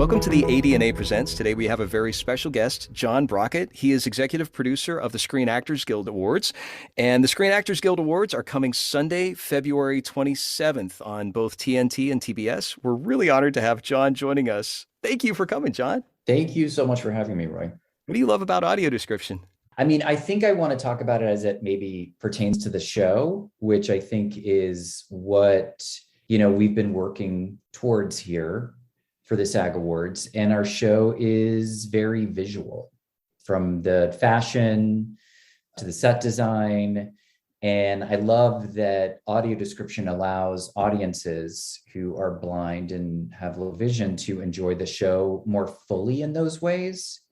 Welcome to the ADNA Presents. Today we have a very special guest, John Brockett. He is executive producer of the Screen Actors Guild Awards. And the Screen Actors Guild Awards are coming Sunday, February 27th on both TNT and TBS. We're really honored to have John joining us. Thank you for coming, John. Thank you so much for having me, Roy. What do you love about audio description? I think I want to talk about it as it maybe pertains to the show, which I think is what, we've been working towards here for the SAG Awards. And our show is very visual, from the fashion to the set design. And I love that audio description allows audiences who are blind and have low vision to enjoy the show more fully in those ways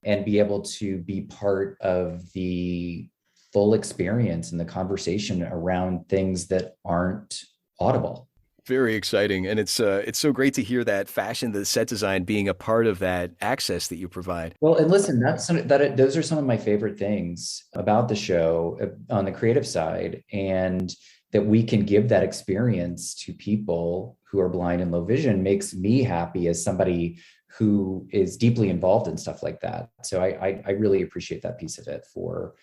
and be able to be part of the full experience and the conversation around things that aren't audible. Very exciting. And it's so great to hear that fashion, the set design being a part of that access that you provide. Well, and listen, those are some of my favorite things about the show on the creative side, and that we can give that experience to people who are blind and low vision makes me happy as somebody who is deeply involved in stuff like that. So I really appreciate that piece of it for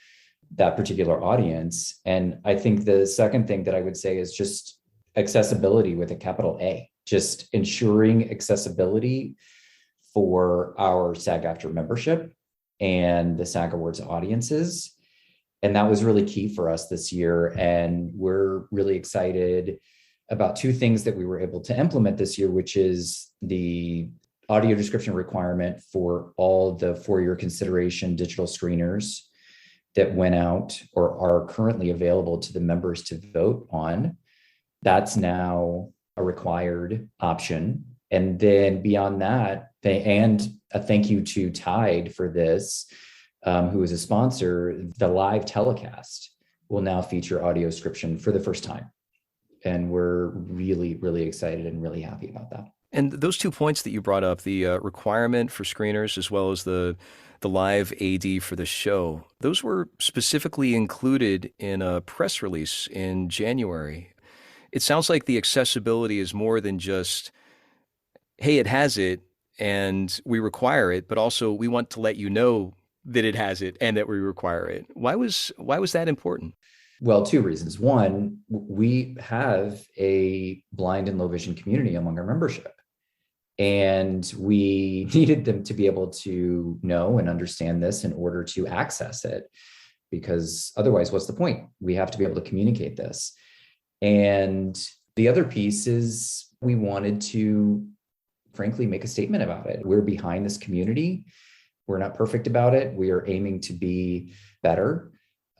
that particular audience. And I think the second thing that I would say is just accessibility with a capital A, just ensuring accessibility for our SAG-AFTRA membership and the SAG Awards audiences. And that was really key for us this year. And we're really excited about two things that we were able to implement this year, which is the audio description requirement for all the for-your consideration digital screeners that went out or are currently available to the members to vote on. That's now a required option. And then beyond that, and a thank you to Tide for this, who is a sponsor, the live telecast will now feature audio description for the first time. And we're really, really excited and really happy about that. And those 2 points that you brought up, the requirement for screeners as well as the live AD for the show, those were specifically included in a press release in January. It sounds like the accessibility is more than just, hey, it has it and we require it, but also we want to let you know that it has it and that we require it. Why was that important? Well, two reasons. One, we have a blind and low vision community among our membership, and we needed them to be able to know and understand this in order to access it, because otherwise, what's the point? We have to be able to communicate this. And the other piece is we wanted to, frankly, make a statement about it. We're behind this community. We're not perfect about it. We are aiming to be better.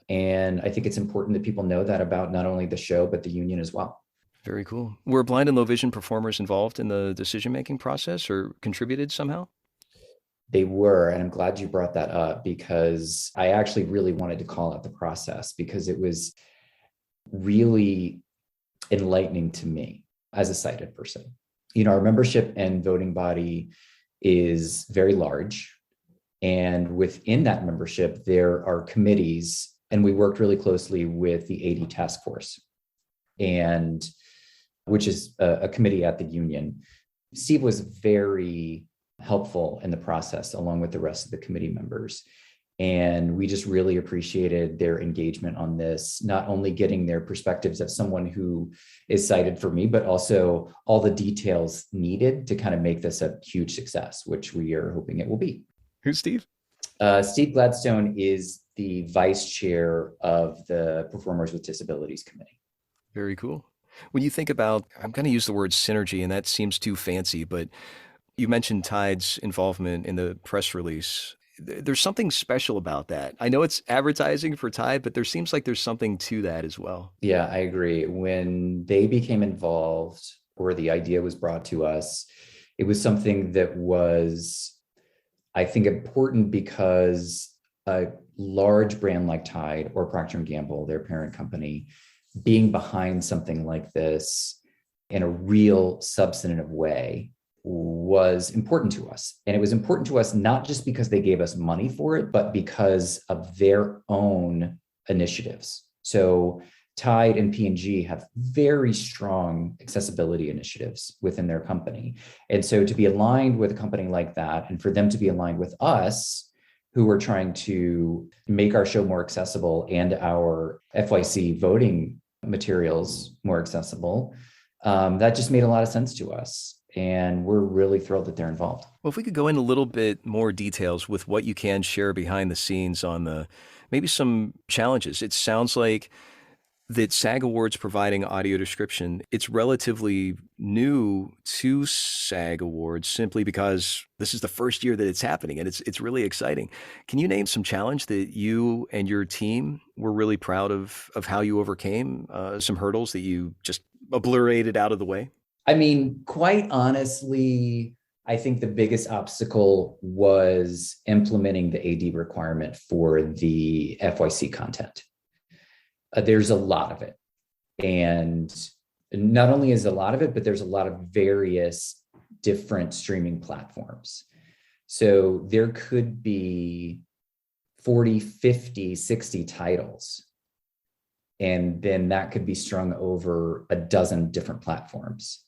And I think it's important that people know that about not only the show, but the union as well. Very cool. Were blind and low vision performers involved in the decision-making process or contributed somehow? They were, and I'm glad you brought that up, because I actually really wanted to call out the process, because it was really enlightening to me as a sighted person. Our membership and voting body is very large. And within that membership, there are committees, and we worked really closely with the AD task force, and which is a committee at the union. Steve was very helpful in the process, along with the rest of the committee members. And we just really appreciated their engagement on this, not only getting their perspectives as someone who is cited for me, but also all the details needed to kind of make this a huge success, which we are hoping it will be. Who's Steve? Steve Gladstone is the vice chair of the Performers with Disabilities Committee. Very cool. When you think about, I'm going to use the word synergy, and that seems too fancy, but you mentioned Tide's involvement in the press release. There's something special about that. I know it's advertising for Tide, but there seems like there's something to that as well. Yeah, I agree. When they became involved, or the idea was brought to us, it was something that was, I think, important because a large brand like Tide or Procter & Gamble, their parent company, being behind something like this in a real substantive way was important to us. And it was important to us not just because they gave us money for it, but because of their own initiatives. So Tide and P&G have very strong accessibility initiatives within their company. And so to be aligned with a company like that, and for them to be aligned with us, who are trying to make our show more accessible and our FYC voting materials more accessible, that just made a lot of sense to us. And we're really thrilled that they're involved. Well, if we could go into a little bit more details with what you can share behind the scenes on the maybe some challenges. It sounds like that SAG Awards providing audio description, it's relatively new to SAG Awards simply because this is the first year that it's happening and it's really exciting. Can you name some challenge that you and your team were really proud of how you overcame, some hurdles that you just obliterated out of the way? I mean, quite honestly, I think the biggest obstacle was implementing the AD requirement for the FYC content. There's a lot of it. And not only is a lot of it, but there's a lot of various different streaming platforms. So there could be 40, 50, 60 titles. And then that could be strung over a dozen different platforms.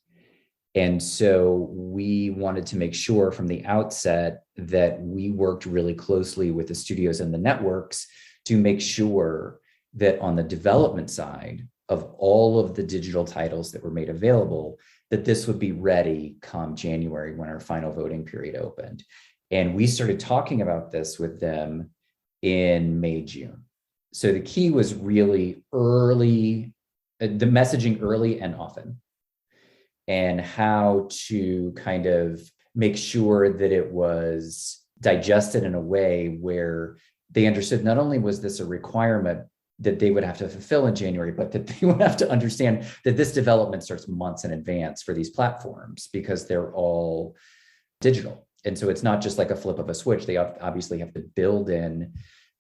And so we wanted to make sure from the outset that we worked really closely with the studios and the networks to make sure that on the development side of all of the digital titles that were made available, that this would be ready come January when our final voting period opened. And we started talking about this with them in May, June. So the key was really early, the messaging early and often, and how to kind of make sure that it was digested in a way where they understood not only was this a requirement that they would have to fulfill in January, but that they would have to understand that this development starts months in advance for these platforms because they're all digital. And so it's not just like a flip of a switch. They obviously have to build in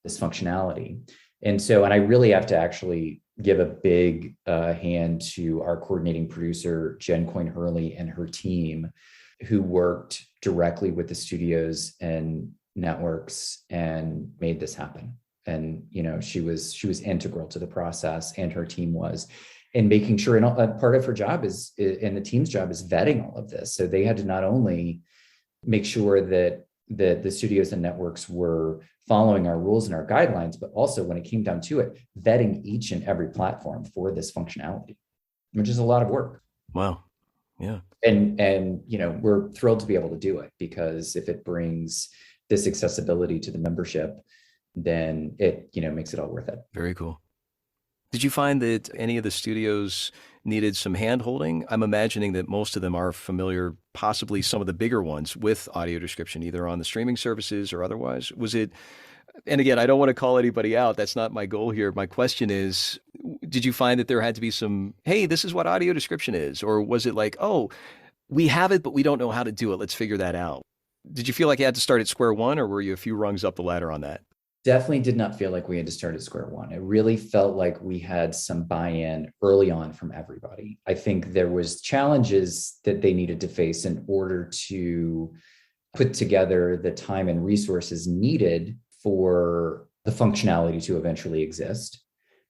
this functionality. And so, and I really have to actually give a big hand to our coordinating producer, Jen Coyne-Hurley, and her team, who worked directly with the studios and networks and made this happen. And she was integral to the process, and her team was, and making sure. And part of her job is, and the team's job is vetting all of this. So they had to not only make sure that the studios and networks were following our rules and our guidelines, but also when it came down to it, vetting each and every platform for this functionality, which is a lot of work. Wow. Yeah. And we're thrilled to be able to do it, because if it brings this accessibility to the membership, then it, makes it all worth it. Very cool. Did you find that any of the studios needed some hand holding? I'm imagining that most of them are familiar, possibly some of the bigger ones, with audio description, either on the streaming services or otherwise. Was it, and again, I don't want to call anybody out. That's not my goal here. My question is, did you find that there had to be some, hey, this is what audio description is? Or was it like, oh, we have it, but we don't know how to do it. Let's figure that out. Did you feel like you had to start at square one, or were you a few rungs up the ladder on that? Definitely did not feel like we had to start at square one. It really felt like we had some buy-in early on from everybody. I think there was challenges that they needed to face in order to put together the time and resources needed for the functionality to eventually exist.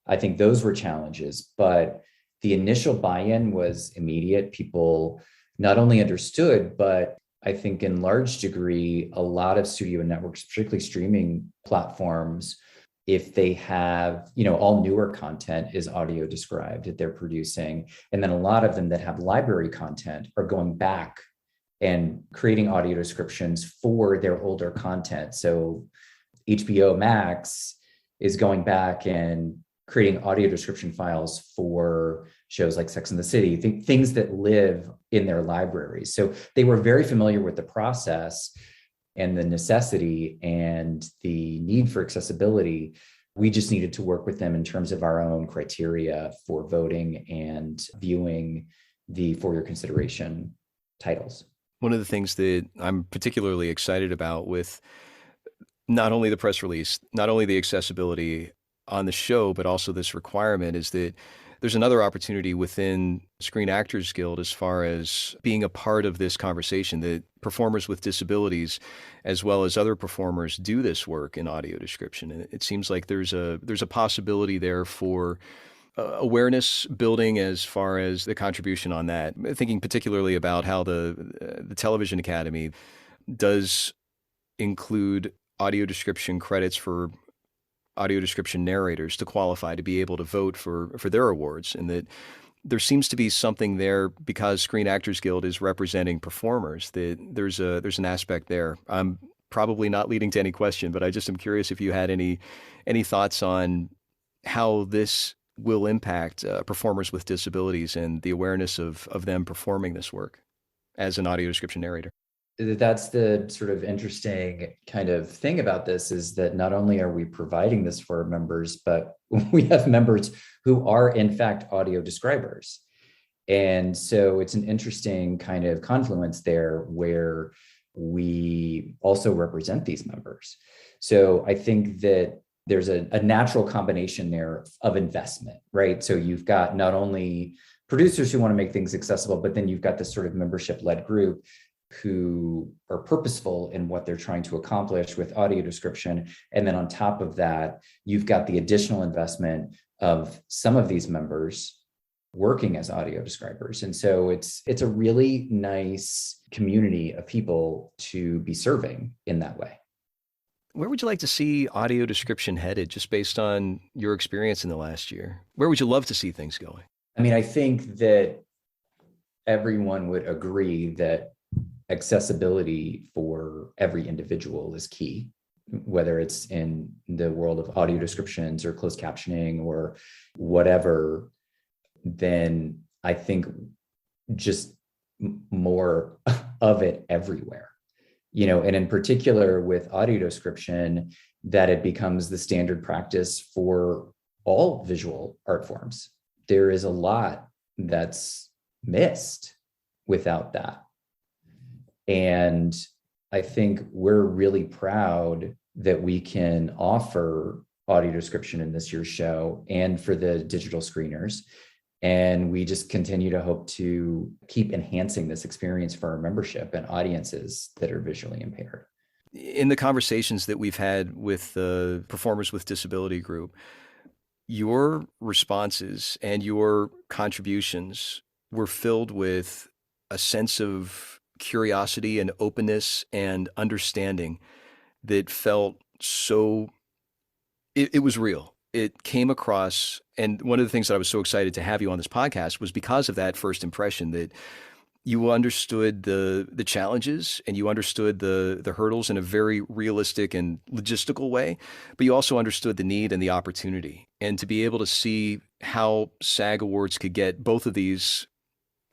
I think those were challenges, but the initial buy-in was immediate. People not only understood, but I think in large degree, a lot of studio and networks, particularly streaming platforms, if they have, all newer content is audio described that they're producing. And then a lot of them that have library content are going back and creating audio descriptions for their older content. So HBO Max is going back and creating audio description files for shows like Sex and the City, things that live in their libraries. So they were very familiar with the process and the necessity and the need for accessibility. We just needed to work with them in terms of our own criteria for voting and viewing the for your consideration titles. One of the things that I'm particularly excited about with not only the press release, not only the accessibility on the show, but also this requirement, is that there's another opportunity within Screen Actors Guild as far as being a part of this conversation, that performers with disabilities, as well as other performers, do this work in audio description. And it seems like there's a possibility there for awareness building as far as the contribution on that. Thinking particularly about how the Television Academy does include audio description credits for audio description narrators to qualify to be able to vote for their awards, and that there seems to be something there because Screen Actors Guild is representing performers, that there's an aspect there. I'm probably not leading to any question, but I just am curious if you had any thoughts on how this will impact performers with disabilities and the awareness of them performing this work as an audio description narrator. That's the sort of interesting kind of thing about this, is that not only are we providing this for our members, but we have members who are in fact audio describers. And so it's an interesting kind of confluence there where we also represent these members. So I think that there's a natural combination there of investment, right? So you've got not only producers who want to make things accessible, but then you've got this sort of membership-led group who are purposeful in what they're trying to accomplish with audio description. And then on top of that, you've got the additional investment of some of these members working as audio describers. And so it's a really nice community of people to be serving in that way. Where would you like to see audio description headed, just based on your experience in the last year? Where would you love to see things going? I mean, I think that everyone would agree that accessibility for every individual is key, whether it's in the world of audio descriptions or closed captioning or whatever. Then I think just more of it everywhere, and in particular with audio description, that it becomes the standard practice for all visual art forms. There is a lot that's missed without that. And I think we're really proud that we can offer audio description in this year's show and for the digital screeners. And we just continue to hope to keep enhancing this experience for our membership and audiences that are visually impaired. In the conversations that we've had with the Performers with Disability group, your responses and your contributions were filled with a sense of curiosity and openness and understanding that felt so, it was real. It came across, and one of the things that I was so excited to have you on this podcast was because of that first impression, that you understood the challenges and you understood the hurdles in a very realistic and logistical way, but you also understood the need and the opportunity. And to be able to see how SAG Awards could get both of these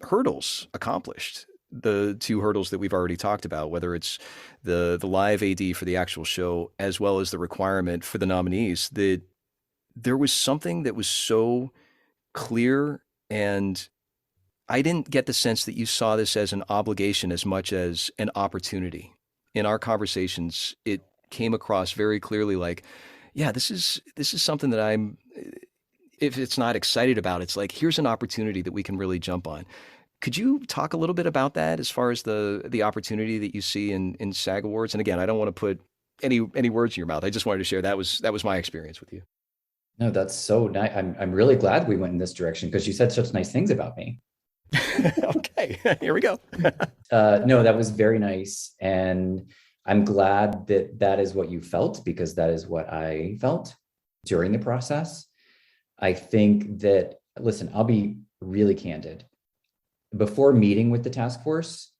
hurdles accomplished, the two hurdles that we've already talked about, whether it's the live AD for the actual show, as well as the requirement for the nominees, that there was something that was so clear. And I didn't get the sense that you saw this as an obligation as much as an opportunity. In our conversations, it came across very clearly like, yeah, this is something that I'm, if it's not excited about, it's like, here's an opportunity that we can really jump on. Could you talk a little bit about that as far as the opportunity that you see in SAG Awards? And again, I don't want to put any words in your mouth. I just wanted to share that was my experience with you. No, that's so nice. I'm really glad we went in this direction because you said such nice things about me. Okay, here we go. No, that was very nice. And I'm glad that that is what you felt, because that is what I felt during the process. I think that, listen, I'll be really candid. Before meeting with the task force,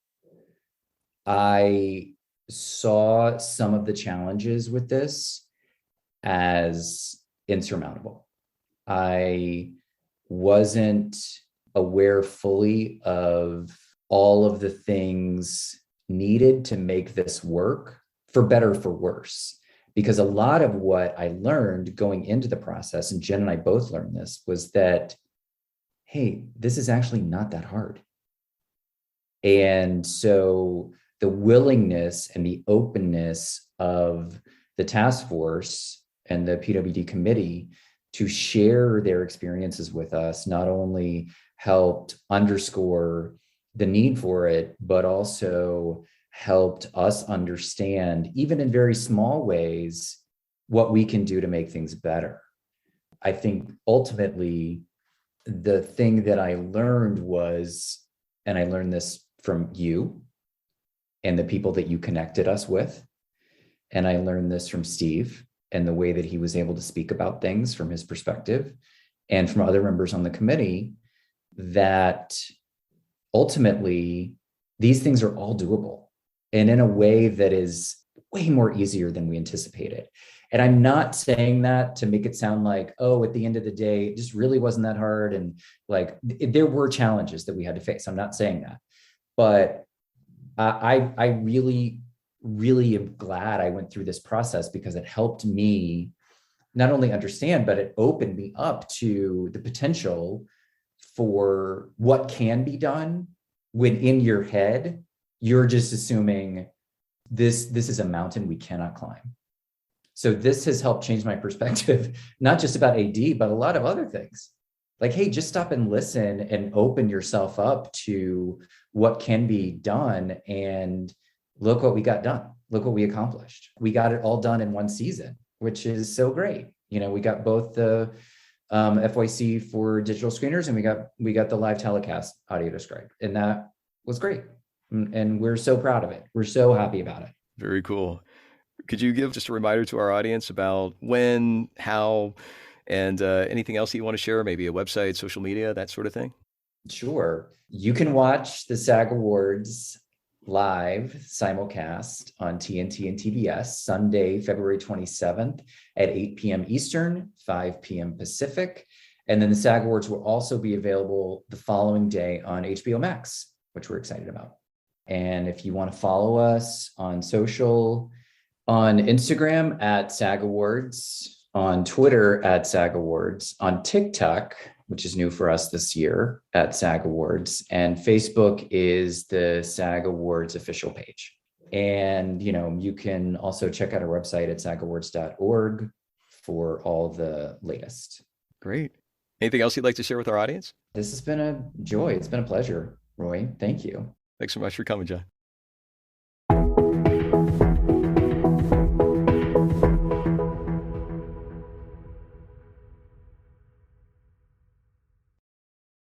I saw some of the challenges with this as insurmountable. I wasn't aware fully of all of the things needed to make this work, for better or for worse. Because a lot of what I learned going into the process, and Jen and I both learned this, was that, hey, this is actually not that hard. And so the willingness and the openness of the task force and the PWD committee to share their experiences with us not only helped underscore the need for it, but also helped us understand, even in very small ways, what we can do to make things better. I think ultimately the thing that I learned was, and I learned this from you and the people that you connected us with, and I learned this from Steve and the way that he was able to speak about things from his perspective and from other members on the committee, that ultimately these things are all doable and in a way that is way more easier than we anticipated. And I'm not saying that to make it sound like, oh, at the end of the day, it just really wasn't that hard. And like there were challenges that we had to face. I'm not saying that. But I really, really am glad I went through this process, because it helped me not only understand, but it opened me up to the potential for what can be done when in your head, you're just assuming this is a mountain we cannot climb. So this has helped change my perspective, not just about AD, but a lot of other things. Like, hey, just stop and listen and open yourself up to what can be done. And look what we got done. Look what we accomplished. We got it all done in one season, which is so great. You know, we got both the FYC for digital screeners, and we got the live telecast audio described, and that was great. And we're so proud of it. We're so happy about it. Very cool. Could you give just a reminder to our audience about when, how, and anything else that you want to share? Maybe a website, social media, that sort of thing? Sure. You can watch the SAG Awards live simulcast on TNT and TBS Sunday, February 27th at 8 p.m. Eastern, 5 p.m. Pacific. And then the SAG Awards will also be available the following day on HBO Max, which we're excited about. And if you want to follow us on social, on Instagram at SAG Awards, on Twitter at SAG Awards, on TikTok, which is new for us this year, at SAG Awards, and Facebook is the SAG Awards official page. And, you know, you can also check out our website at sagawards.org for all the latest. Great. Anything else you'd like to share with our audience? This has been a joy. It's been a pleasure, Roy. Thank you. Thanks so much for coming, John.